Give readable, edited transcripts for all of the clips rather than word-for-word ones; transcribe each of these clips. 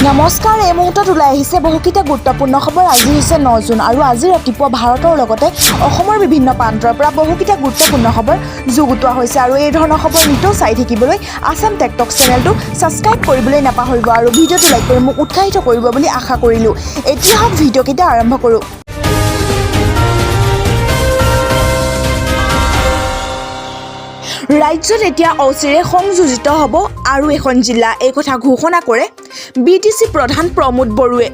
নমস্কাৰ এই মুহূৰ্তত ওলাই আহিছে বহুকেইটা গুৰুত্বপূৰ্ণ খবৰ। আজি হৈছে 9 জুন আৰু আজি ৰাতিপুৱা ভাৰতৰ লগতে অসমৰ বিভিন্ন প্ৰান্তৰ পৰা বহুকেইটা গুৰুত্বপূৰ্ণ খবৰ যুগুতোৱা হৈছে আৰু এই ধৰণৰ খবৰ নিতৌ চাই থাকিবলৈ আসাম টেক টক চেনেলটো ছাবস্ক্ৰাইব কৰিবলৈ নাপাহৰিব আৰু ভিডিঅ'টো লাইক কৰি মোক উৎসাহিত কৰিব বুলি আশা কৰিলোঁ। এতিয়া হওক ভিডিঅ'কেইটা আৰম্ভ কৰোঁ। ৰাজ্যত এতিয়া অচিৰে সংযোজিত হ'ব আৰু এখন জিলা, এই কথা ঘোষণা কৰে BTC প্ৰধান প্ৰমোদ বড়োৱে।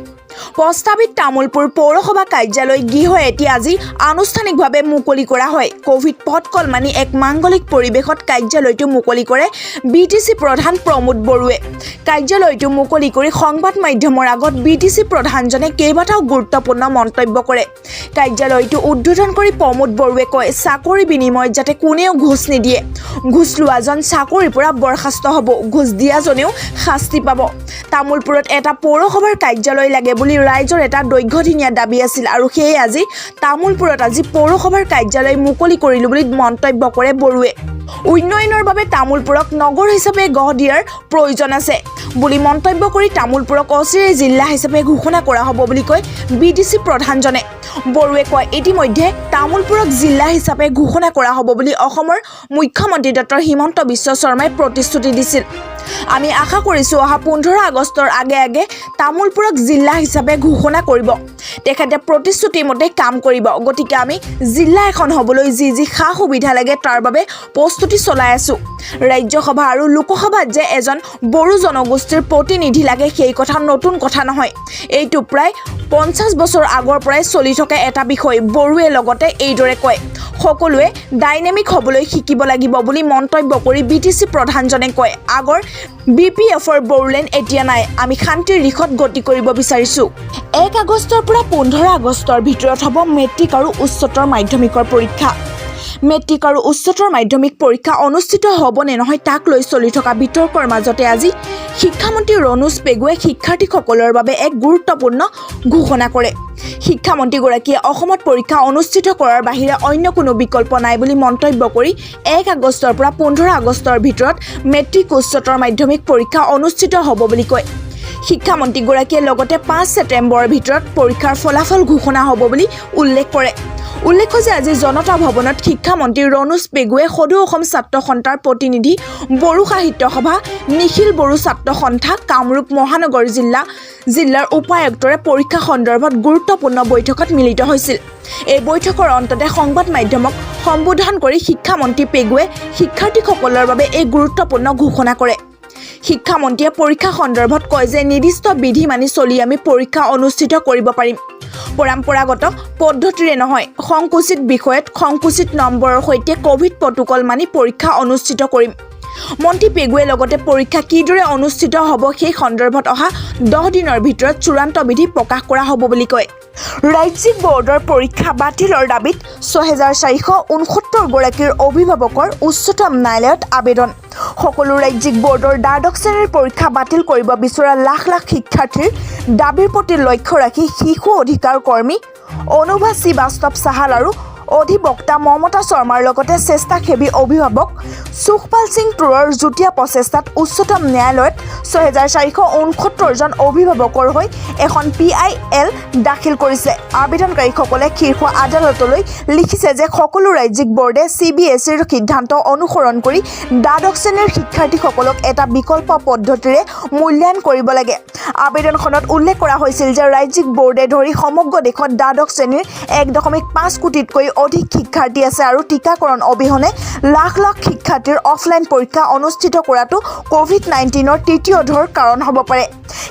প্ৰস্তাৱিত তামোলপুৰ পৌৰসভা কাৰ্যালয় গৃহ এতিয়া আজি আনুষ্ঠানিকভাৱে মুকলি কৰা হয়। কোভিড পটকল মানি এক মাংগলিক পৰিৱেশত কাৰ্যালয়টো মুকলি কৰে BTC প্ৰধান প্ৰমোদ বড়োৱে। কাৰ্যালয়টো মুকলি কৰি সংবাদ মাধ্যমৰ আগত BTC প্ৰধানজনে কেইবাটাও গুৰুত্বপূৰ্ণ মন্তব্য কৰে। কাৰ্যালয়টো উদ্বোধন কৰি প্ৰমোদ বড়োৱে কয়, চাকৰি বিনিময়ত যাতে কোনেও ঘোষ নিদিয়ে। ঘোষ লোৱাজন চাকৰিৰ পৰা বৰখাস্ত হ'ব, ঘোষ দিয়াজনেও শাস্তি পাব। তামোলপুৰত এটা পৌৰসভাৰ কাৰ্যালয় লাগে বুলি ৰাইজৰ এটা দীৰ্ঘদিনীয়া দাবী আছিল আৰু সেয়ে আজি তামোলপুৰত পৌৰসভাৰ কাৰ্যালয় মুকলি কৰিলোঁ বুলি মন্তব্য কৰে বড়োৱে। উন্নয়নৰ বাবে তামোলপুৰক নগৰ হিচাপে গঢ় দিয়াৰ প্ৰয়োজন আছে বুলি মন্তব্য কৰি তামোলপুৰক অচিৰে জিলা হিচাপে ঘোষণা কৰা হ'ব বুলি কয় BTC প্ৰধানজনে। বড়োৱে কয়, ইতিমধ্যে তামোলপুৰক জিলা হিচাপে ঘোষণা কৰা হ'ব বুলি অসমৰ মুখ্যমন্ত্ৰী ডক্টৰ হিমন্ত বিশ্ব শৰ্মাই প্ৰতিশ্ৰুতি দিছিল। আমি আশা কৰিছোঁ অহা 15 আগষ্টৰ আগে তামোলপুৰক জিলা হিচাপে ঘোষণা কৰিব। তেখেতে প্ৰতিশ্ৰুতি মতে কাম কৰিব। গতিকে আমি জিলা এখন হ'বলৈ যি সা সুবিধা লাগে তাৰ বাবে প্ৰস্তুতি চলাই আছোঁ। ৰাজ্যসভা আৰু লোকসভাত যে এজন বড়ো জনগোষ্ঠীৰ প্ৰতিনিধি লাগে সেই কথা নতুন কথা নহয়। এইটো প্ৰায় 50 বছৰ আগৰ পৰাই চলি থকা এটা বিষয়। বড়োৱে লগতে এইদৰে কয়, সকলোৱে ডাইনেমিক হ'বলৈ শিকিব লাগিব বুলি মন্তব্য কৰি BTC প্ৰধানজনে কয়, আগৰ BPFৰ বড়োলেণ্ড এতিয়া নাই, আমি শান্তিৰ দিশত গতি কৰিব বিচাৰিছোঁ। 1 আগষ্টৰ পৰা 15 আগষ্টৰ ভিতৰত হ'ব মেট্ৰিক আৰু উচ্চতৰ মাধ্যমিকৰ পৰীক্ষা। মেট্ৰিক আৰু উচ্চতৰ মাধ্যমিক পৰীক্ষা অনুষ্ঠিত হ'ব নে নহয় তাক লৈ চলি থকা বিতৰ্কৰ মাজতে আজি শিক্ষামন্ত্ৰী ৰণোজ পেগুৱে শিক্ষাৰ্থীসকলৰ বাবে এক গুৰুত্বপূৰ্ণ ঘোষণা কৰে। শিক্ষামন্ত্ৰীগৰাকীয়ে অসমত পৰীক্ষা অনুষ্ঠিত কৰাৰ বাহিৰে অন্য কোনো বিকল্প নাই বুলি মন্তব্য কৰি 1 আগষ্টৰ পৰা 15 আগষ্টৰ ভিতৰত মেট্ৰিক উচ্চতৰ মাধ্যমিক পৰীক্ষা অনুষ্ঠিত হ'ব বুলি কয়। শিক্ষামন্ত্ৰীগৰাকীয়ে লগতে 5 ছেপ্টেম্বৰৰ ভিতৰত পৰীক্ষাৰ ফলাফল ঘোষণা হ'ব বুলি উল্লেখ কৰে। উল্লেখ্য যে আজি জনতা ভৱনত শিক্ষামন্ত্ৰী ৰণোজ পেগুৱে সদৌ অসম ছাত্ৰ সন্থাৰ প্ৰতিনিধি, বড়ো সাহিত্য সভা, নিখিল বড়ো ছাত্ৰ সন্থা, কামৰূপ মহানগৰ জিলাৰ উপায়ুক্তৰে পৰীক্ষা সন্দৰ্ভত গুৰুত্বপূৰ্ণ বৈঠকত মিলিত হৈছিল। এই বৈঠকৰ অন্ততে সংবাদ মাধ্যমক সম্বোধন কৰি শিক্ষামন্ত্ৰী পেগুৱে শিক্ষাৰ্থীসকলৰ বাবে এই গুৰুত্বপূৰ্ণ ঘোষণা কৰে। শিক্ষামন্ত্ৰীয়ে পৰীক্ষা সন্দৰ্ভত কয় যে নিৰ্দিষ্ট বিধি মানি চলি আমি পৰীক্ষা অনুষ্ঠিত কৰিব পাৰিম। পৰম্পৰাগত পদ্ধতিৰে নহয়, সংকুচিত বিষয়ত সংকুচিত নম্বৰৰ সৈতে কোভিড প্ৰটোকল মানি পৰীক্ষা অনুষ্ঠিত কৰিম। মন্ত্ৰী পেগুৱে লগতে পৰীক্ষা কিদৰে অনুষ্ঠিত হ'ব সেই সন্দৰ্ভত অহা 10 দিনৰ ভিতৰত চূড়ান্ত বিধি প্ৰকাশ কৰা হ'ব বুলি কয়। ৰাজ্যিক বৰ্ডৰ পৰীক্ষা বাতিলৰ দাবীত 6469 গৰাকীৰ অভিভাৱকৰ উচ্চতম ন্যায়ালয়ত আবেদন। সকলো ৰাজ্যিক বৰ্ডৰ দ্বাদশ শ্ৰেণীৰ পৰীক্ষা বাতিল কৰিব বিচৰা লাখ শিক্ষাৰ্থীৰ দাবীৰ প্ৰতি লক্ষ্য ৰাখি শিশু অধিকাৰ কৰ্মী অনুভা শ্ৰীবাস্তৱ চাহাল আৰু অধিবক্তা মমতা শৰ্মাৰ লগতে স্বেচ্ছাসেৱী অভিভাৱক সুখপাল সিং তুৰৰ যুটীয়া প্ৰচেষ্টাত উচ্চতম ন্যায়ালয়ত 6469 জন অভিভাৱকৰ হৈ এখন PIL দাখিল কৰিছে। আবেদনকাৰীসকলে শীৰ্ষ আদালতলৈ লিখিছে যে সকলো ৰাজ্যিক বৰ্ডে CBSEৰ সিদ্ধান্ত অনুসৰণ কৰি দ্বাদশ শ্ৰেণীৰ শিক্ষাৰ্থীসকলক এটা বিকল্প পদ্ধতিৰে মূল্যায়ন কৰিব লাগে। আবেদনখনত উল্লেখ কৰা হৈছিল যে ৰাজ্যিক বৰ্ডে ধৰি সমগ্ৰ দেশত দ্বাদশ শ্ৰেণীৰ 1.5 কোটিতকৈ অধিক শিক্ষাৰ্থী আছে আৰু টীকাকৰণ অবিহনে লাখ শিক্ষাৰ্থীৰ অফলাইন পৰীক্ষা অনুষ্ঠিত কৰাটো COVID-19ৰ তৃতীয় ঢৌৰ কাৰণ হ'ব পাৰে।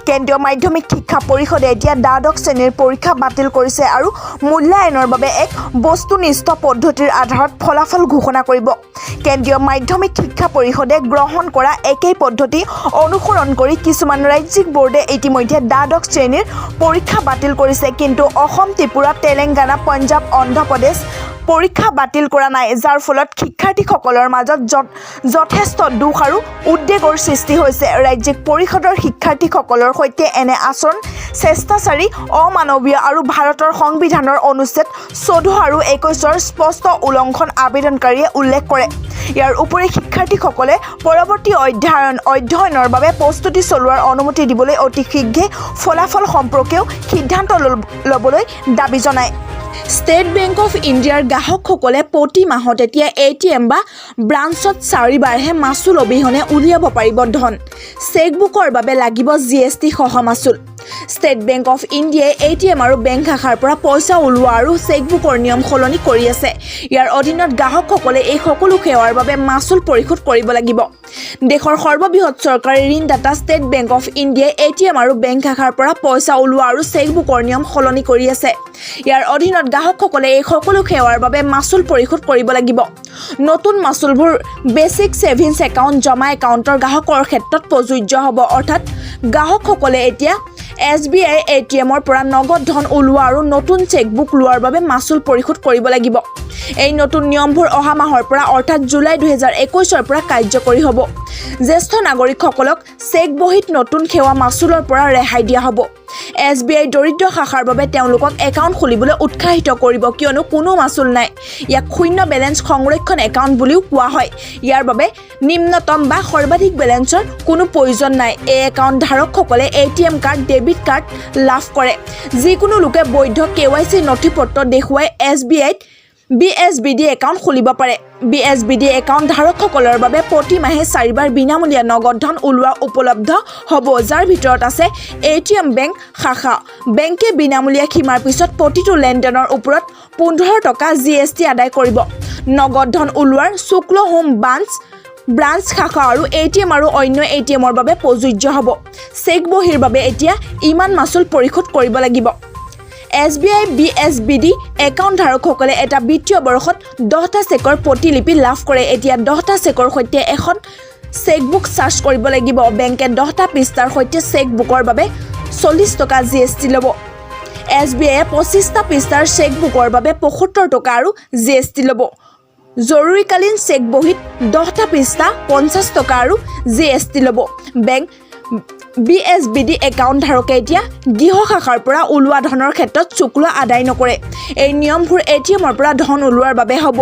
কেন্দ্ৰীয় মাধ্যমিক শিক্ষা পৰিষদে এতিয়া দ্বাদশ শ্ৰেণীৰ পৰীক্ষা বাতিল কৰিছে আৰু মূল্যায়নৰ বাবে এক বস্তুনিষ্ঠ পদ্ধতিৰ আধাৰত ফলাফল ঘোষণা কৰিব। কেন্দ্ৰীয় মাধ্যমিক শিক্ষা পৰিষদে গ্ৰহণ কৰা একেই পদ্ধতি অনুসৰণ কৰি কিছুমান ৰাজ্যিক বৰ্ডে ইতিমধ্যে দ্বাদশ শ্ৰেণীৰ পৰীক্ষা বাতিল কৰিছে, কিন্তু অসম, ত্ৰিপুৰা, তেলেংগানা, পঞ্জাৱ, অন্ধ্ৰপ্ৰদেশ পৰীক্ষা বাতিল কৰা নাই, যাৰ ফলত শিক্ষাৰ্থীসকলৰ মাজত যথেষ্ট দুখ আৰু উদ্বেগৰ সৃষ্টি হৈছে। ৰাজ্যিক পৰিষদৰ শিক্ষাৰ্থীসকলৰ সৈতে এনে আচৰণ স্বেচ্ছাচাৰী অমানৱীয় আৰু ভাৰতৰ সংবিধানৰ অনুচ্ছেদ 14 আৰু 21ৰ স্পষ্ট উলংঘন আবেদনকাৰীয়ে উল্লেখ কৰে। ইয়াৰ উপৰি শিক্ষাৰ্থীসকলে পৰৱৰ্তী অধ্যয়নৰ বাবে প্ৰস্তুতি চলোৱাৰ অনুমতি দিবলৈ অতি শীঘ্ৰে ফলাফল সম্পৰ্কেও সিদ্ধান্ত ল'বলৈ দাবী জনায়। ষ্টেট বেংক অৱ ইণ্ডিয়াৰ গ্ৰাহকসকলে প্ৰতি মাহত এতিয়া ATM বা ব্ৰাঞ্চত 4বাৰহে মাচুল অবিহনে উলিয়াব পাৰিব ধন। চেকবুকৰ বাবে লাগিব GST সহ মাচুল। ষ্টেট বেংক অৱ ইণ্ডিয়াই ATM আৰু বেংক শাখাৰ পৰা পইচা ওলোৱা আৰু চেকবুকৰ নিয়ম সলনি কৰি আছে। ইয়াৰ অধীনত গ্ৰাহকসকলে এই সকলো সেৱাৰ বাবে মাচুল পৰিশোধ কৰিব লাগিব। দেশৰ সৰ্ববৃহৎ চৰকাৰী ঋণদাতা ষ্টেট বেংক অৱ ইণ্ডিয়াই ATM আৰু বেংক শাখাৰ পৰা পইচা ওলোৱা আৰু চেকবুকৰ নিয়ম সলনি কৰি আছে। ইয়াৰ অধীনত গ্ৰাহকসকলে এই সকলো সেৱাৰ বাবে মাচুল পৰিশোধ কৰিব লাগিব। নতুন মাচুলবোৰ বেচিক ছেভিংছ একাউণ্ট জমা একাউণ্টৰ গ্ৰাহকৰ ক্ষেত্ৰত প্ৰযোজ্য হ'ব। অৰ্থাৎ গ্ৰাহকসকলে এতিয়া SBI ATMৰ পৰা নগদ ধন ওলোৱা আৰু নতুন চেকবুক লোৱাৰ বাবে মাচুল পৰিশোধ কৰিব লাগিব। এই নতুন নিয়মবোৰ অহা মাহৰ পৰা অৰ্থাৎ জুলাই 2021ৰ পৰা কাৰ্যকৰী হ'ব। জ্যেষ্ঠ নাগৰিকসকলক চেক বহীত নতুন সেৱা মাচুলৰ পৰা ৰেহাই দিয়া হ'ব। SBI দৰিদ্ৰ শাখাৰ বাবে তেওঁলোকক একাউণ্ট খুলিবলৈ উৎসাহিত কৰিব, কিয়নো কোনো মাচুল নাই। ইয়াক শূন্য বেলেঞ্চ সংৰক্ষণ একাউণ্ট বুলিও কোৱা হয়। ইয়াৰ বাবে নিম্নতম বা সৰ্বাধিক বেলেঞ্চৰ কোনো প্ৰয়োজন নাই। এই একাউণ্ট ধাৰকসকলে ATM কাৰ্ড, ডেবিট কাৰ্ড লাভ কৰে। যিকোনো লোকে বৈধ KYC নথিপত্ৰ দেখুৱাই SBIত BSBD একাউণ্ট খুলিব পাৰে। BSBD একাউণ্ট ধাৰকসকলৰ বাবে প্ৰতি মাহে 4বাৰ বিনামূলীয়া নগদ ধন ওলোৱা উপলব্ধ হ'ব, যাৰ ভিতৰত আছে ATM বেংক শাখা। বেংকে বিনামূলীয়া সীমাৰ পিছত প্ৰতিটো লেনদেনৰ ওপৰত 15 টকা GST আদায় কৰিব। নগদ ধন ওলোৱাৰ শুক্ল হোম ব্ৰাঞ্চ শাখা আৰু ATM আৰু অন্য ATMৰ বাবে প্ৰযোজ্য হ'ব। চেক বহীৰ বাবে এতিয়া ইমান মাচুল পৰিশোধ কৰিব লাগিব। SBI BSBD একাউণ্ট ধাৰকসকলে এটা বিত্তীয় বৰ্ষত 10টা চেকৰ প্ৰতিলিপি লাভ কৰে। এতিয়া 10টা চেকৰ সৈতে এখন চেকবুক চাৰ্জ কৰিব লাগিব। বেংকে 10টা পৃষ্ঠাৰ সৈতে চেকবুকৰ বাবে 40 টকা GST ল'ব। SBIয়ে 25টা পৃষ্ঠাৰ চেকবুকৰ বাবে 75 টকা আৰু GST ল'ব। জৰুৰীকালীন চেক বহীত 10টা পৃষ্ঠা 50 টকা আৰু GST ল'ব। বেংক BSBD একাউণ্ট ধাৰকে এতিয়া গৃহ শাখাৰ পৰা ওলোৱা ধনৰ ক্ষেত্ৰত শুল্ক আদায় নকৰে। এই নিয়মবোৰ ATMৰ পৰা ধন ওলোৱাৰ বাবে হ'ব।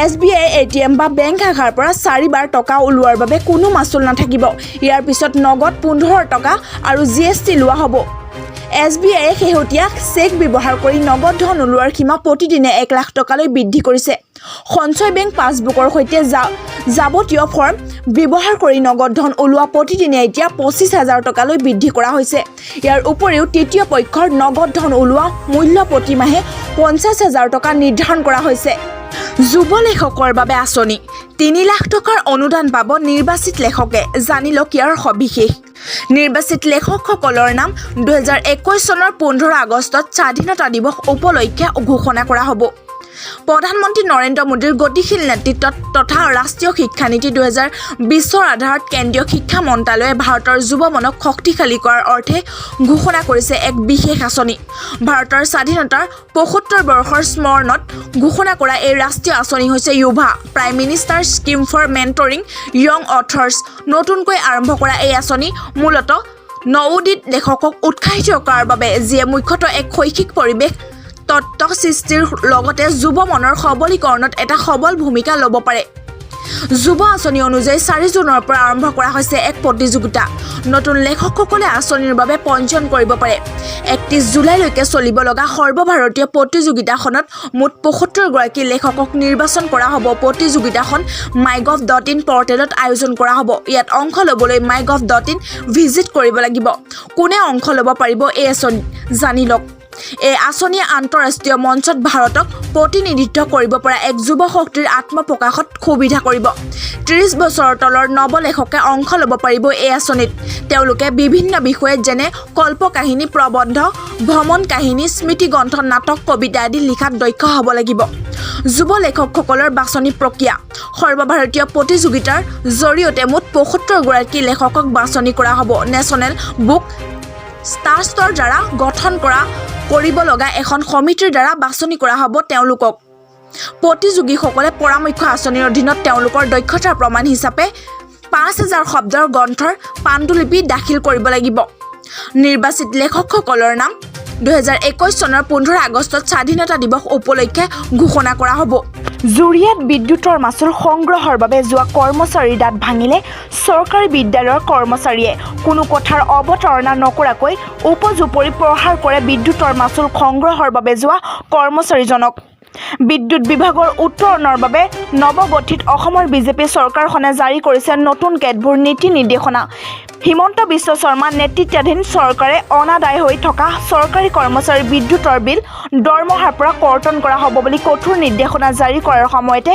SBI ATM বা বেংক শাখাৰ পৰা 4বাৰ টকা ওলোৱাৰ বাবে কোনো মাচুল নাথাকিব। ইয়াৰ পিছত নগদ 15 টকা আৰু GST লোৱা হ'ব। SBIয়ে শেহতীয়া চেক ব্যৱহাৰ কৰি নগদ ধন ওলোৱাৰ সীমা প্ৰতিদিনে 1 লাখ টকালৈ বৃদ্ধি কৰিছে। সঞ্চয় বেংক পাছবুকৰ সৈতে যাৱতীয় ফৰ্ম ব্যৱহাৰ কৰি নগদ ধন ওলোৱা প্ৰতিদিনে এতিয়া 25,000 টকালৈ বৃদ্ধি কৰা হৈছে। ইয়াৰ উপৰিও তৃতীয় পক্ষৰ নগদ ধন ওলোৱা মূল্য প্ৰতি মাহে 50,000 টকা নিৰ্ধাৰণ কৰা হৈছে। যুৱ লেখকৰ বাবে আঁচনি 3 লাখ টকাৰ অনুদান পাব নিৰ্বাচিত লেখকে। জানি লওক ইয়াৰ সবিশেষ। নিৰ্বাচিত লেখকসকলৰ নাম 2021 চনৰ 15 আগষ্টত স্বাধীনতা দিৱস উপলক্ষে ঘোষণা কৰা হ'ব। প্ৰধানমন্ত্ৰী নৰেন্দ্ৰ মোদীৰ গতিশীল নেতৃত্বত তথা ৰাষ্ট্ৰীয় শিক্ষানীতি 2020ৰ আধাৰত কেন্দ্ৰীয় শিক্ষা মন্ত্ৰালয়ে ভাৰতৰ যুৱ মনক শক্তিশালী কৰাৰ অৰ্থে ঘোষণা কৰিছে এক বিশেষ আঁচনি। ভাৰতৰ স্বাধীনতাৰ 75 বৰ্ষৰ স্মৰণত ঘোষণা কৰা এই ৰাষ্ট্ৰীয় আঁচনি হৈছে Yuva prime minister scheme for mentoring young authors. নতুনকৈ আৰম্ভ কৰা এই আঁচনি মূলতঃ নৱোদিত লেখকক উৎসাহিত কৰাৰ বাবে, যিয়ে মুখ্যতঃ এক শৈক্ষিক পৰিৱেশ তত্ত্ব সৃষ্টিৰ লগতে যুৱ মনৰ সবলীকৰণত এটা সবল ভূমিকা ল'ব পাৰে। যুৱ আঁচনি অনুযায়ী 4 জুনৰ পৰা আৰম্ভ কৰা হৈছে এক প্ৰতিযোগিতা। নতুন লেখকসকলে আঁচনিৰ বাবে পঞ্জীয়ন কৰিব পাৰে। 31 জুলাইলৈকে চলিব লগা সৰ্বভাৰতীয় প্ৰতিযোগিতাখনত মুঠ 75 গৰাকী লেখকক নিৰ্বাচন কৰা হ'ব। প্ৰতিযোগিতাখন mygov.in পৰ্টেলত আয়োজন কৰা হ'ব। ইয়াত অংশ ল'বলৈ mygov.in ভিজিট কৰিব লাগিব। কোনে অংশ ল'ব পাৰিব এই আঁচনি জানি লওক। এই আঁচনিয়ে আন্তঃৰাষ্ট্ৰীয় মঞ্চত ভাৰতক প্ৰতিনিধিত্ব কৰিব পৰা এক যুৱ শক্তিৰ আত্মপ্ৰকাশত সুবিধা কৰিব। 30 বছৰৰ তলৰ নৱলেখকে অংশ ল'ব পাৰিব এই আঁচনিত। তেওঁলোকে বিভিন্ন বিষয়ে যেনে কল্পকাহিনী, প্ৰবন্ধ, ভ্ৰমণ কাহিনী, স্মৃতিগ্ৰন্থ, নাটক, কবিতা আদি লিখাত দক্ষ হ'ব লাগিব। যুৱ লেখকসকলৰ বাছনি প্ৰক্ৰিয়া। সৰ্বভাৰতীয় প্ৰতিযোগিতাৰ জৰিয়তে মুঠ 75 গৰাকী লেখকক বাছনি কৰা হ'ব। নেশ্যনেল বুক ট্ৰাষ্টৰ দ্বাৰা গঠন কৰিব লগা এখন সমিতিৰ দ্বাৰা বাছনি কৰা হ'ব তেওঁলোকক। প্ৰতিযোগীসকলে পৰামৰ্শ আঁচনিৰ অধীনত তেওঁলোকৰ দক্ষতাৰ প্ৰমাণ হিচাপে 5,000 শব্দৰ গ্ৰন্থৰ পাণ্ডুলিপি দাখিল কৰিব লাগিব। নিৰ্বাচিত লেখকসকলৰ নাম 2021 চনৰ 15 আগষ্টত স্বাধীনতা দিৱস উপলক্ষে ঘোষণা কৰা হ'ব। জুৰিয়াত বিদ্যুতৰ মাচুল সংগ্ৰহৰ বাবে যোৱা কৰ্মচাৰীৰ দাঁত ভাঙিলে চৰকাৰী বিদ্যালয়ৰ কৰ্মচাৰীয়ে। কোনো কথাৰ অৱতাৰণা নকৰাকৈ উপজুপৰি প্ৰহাৰ কৰে বিদ্যুতৰ মাচুল সংগ্ৰহৰ বাবে যোৱা কৰ্মচাৰীজনক। বিদ্যুৎ বিভাগৰ উত্তৰণৰ বাবে নৱগঠিত অসমৰ বিজেপি চৰকাৰখনে জাৰি কৰিছে নতুন কেতবোৰ নীতি নিৰ্দেশনা। হিমন্ত বিশ্ব শৰ্মা নেতৃত্বাধীন চৰকাৰে অনাদায় হৈ থকা চৰকাৰী কৰ্মচাৰীৰ বিদ্যুতৰ বিল দৰমহাৰ পৰা কৰ্তন কৰা হ'ব বুলি কঠোৰ নিৰ্দেশনা জাৰি কৰাৰ সময়তে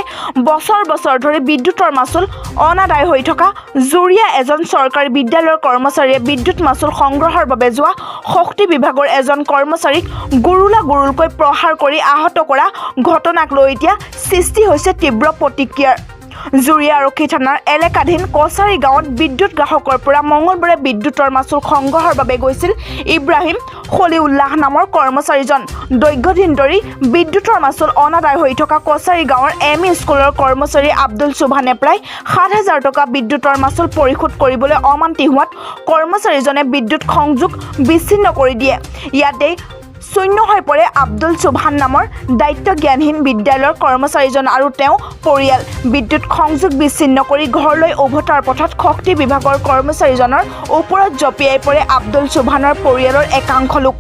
বছৰ বছৰ ধৰি বিদ্যুতৰ মাচুল অনাদায় হৈ থকা জুৰিয়া এজন চৰকাৰী বিদ্যালয়ৰ কৰ্মচাৰীয়ে বিদ্যুৎ মাচুল সংগ্ৰহৰ বাবে যোৱা শক্তি বিভাগৰ এজন কৰ্মচাৰীক গুৰুলকৈ প্ৰহাৰ কৰি আহত কৰা ঘটনাক লৈ এতিয়া সৃষ্টি হৈছে তীব্ৰ প্ৰতিক্ৰিয়াৰ। জুৰিয়া আৰক্ষী থানাৰ এলেকাধীন কছাৰী গাঁৱত বিদ্যুৎ গ্ৰাহকৰ পৰা মঙলবাৰে বিদ্যুতৰ মাচুল সংগ্ৰহৰ বাবে গৈছিল ইব্ৰাহিম খলিউল্লাহ নামৰ কৰ্মচাৰীজন। দীৰ্ঘদিন ধৰি বিদ্যুতৰ মাচুল অনাদায় হৈ থকা কছাৰী গাঁৱৰ এম ই স্কুলৰ কৰ্মচাৰী আব্দুল চুভানে প্ৰায় 7,000 টকা বিদ্যুতৰ মাচুল পৰিশোধ কৰিবলৈ অমান্তি হোৱাত কৰ্মচাৰীজনে বিদ্যুৎ সংযোগ বিচ্ছিন্ন কৰি দিয়ে। ইয়াতে শূন্য হৈ পৰে আব্দুল চুভান নামৰ দায়িত্বজ্ঞানহীন বিদ্যালয়ৰ কৰ্মচাৰীজন আৰু তেওঁ পৰিয়াল। বিদ্যুৎ সংযোগ বিচ্ছিন্ন কৰি ঘৰলৈ উভতাৰ পথত শক্তি বিভাগৰ কৰ্মচাৰীজনৰ ওপৰত জঁপিয়াই পৰে আব্দুল চুভানৰ পৰিয়ালৰ একাংশ লোক।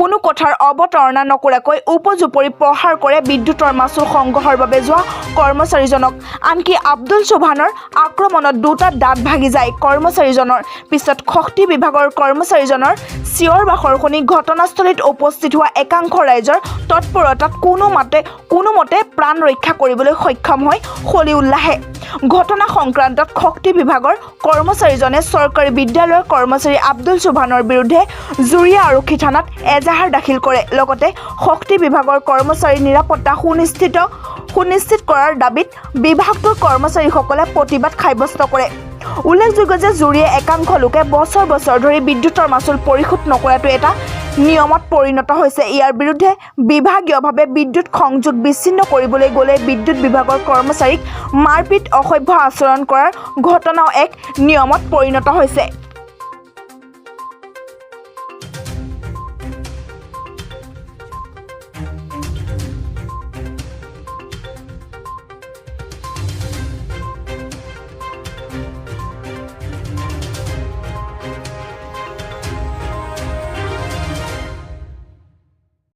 কোনো কথাৰ অৱতাৰণা নকৰাকৈ উপজুপৰি প্ৰহাৰ কৰে বিদ্যুতৰ মাচুল সংগ্ৰহৰ বাবে যোৱা কৰ্মচাৰীজনক। আনকি আব্দুল চুভানৰ আক্ৰমণত দুটা দাঁত ভাগি যায় কৰ্মচাৰীজনৰ। পিছত শক্তি বিভাগৰ কৰ্মচাৰীজনৰ চিঞৰ বাখৰ শুনি ঘটনাস্থলীত উপস্থিত হোৱা একাংশ ৰাইজৰ তৎপৰতাত কোনোমতে প্ৰাণ ৰক্ষা কৰিবলৈ সক্ষম হয় খলিউল্লাহে। ঘটনা সংক্ৰান্তত শক্তি বিভাগৰ কৰ্মচাৰীজনে চৰকাৰী বিদ্যালয়ৰ কৰ্মচাৰী আব্দুল চুভানৰ বিৰুদ্ধে জুৰিয়া আৰক্ষী থানাত এজাহাৰ দাখিল কৰে। লগতে শক্তি বিভাগৰ কৰ্মচাৰীৰ নিৰাপত্তা সুনিশ্চিত কৰাৰ দাবীত বিভাগটোৰ কৰ্মচাৰীসকলে প্ৰতিবাদ সাব্যস্ত কৰে। উল্লেখযোগ্য যে জুৰিয়ে একাংশ লোকে বছৰ বছৰ ধৰি বিদ্যুতৰ মাচুল পৰিশোধ নকৰাটো এটা নিয়মত পৰিণত হৈছে। ইয়াৰ বিৰুদ্ধে বিভাগীয়ভাৱে বিদ্যুৎ সংযোগ বিচ্ছিন্ন কৰিবলৈ গ'লে বিদ্যুৎ বিভাগৰ কৰ্মচাৰীক মাৰপিট অসভ্য আচৰণ কৰাৰ ঘটনাও এক নিয়মত পৰিণত হৈছে।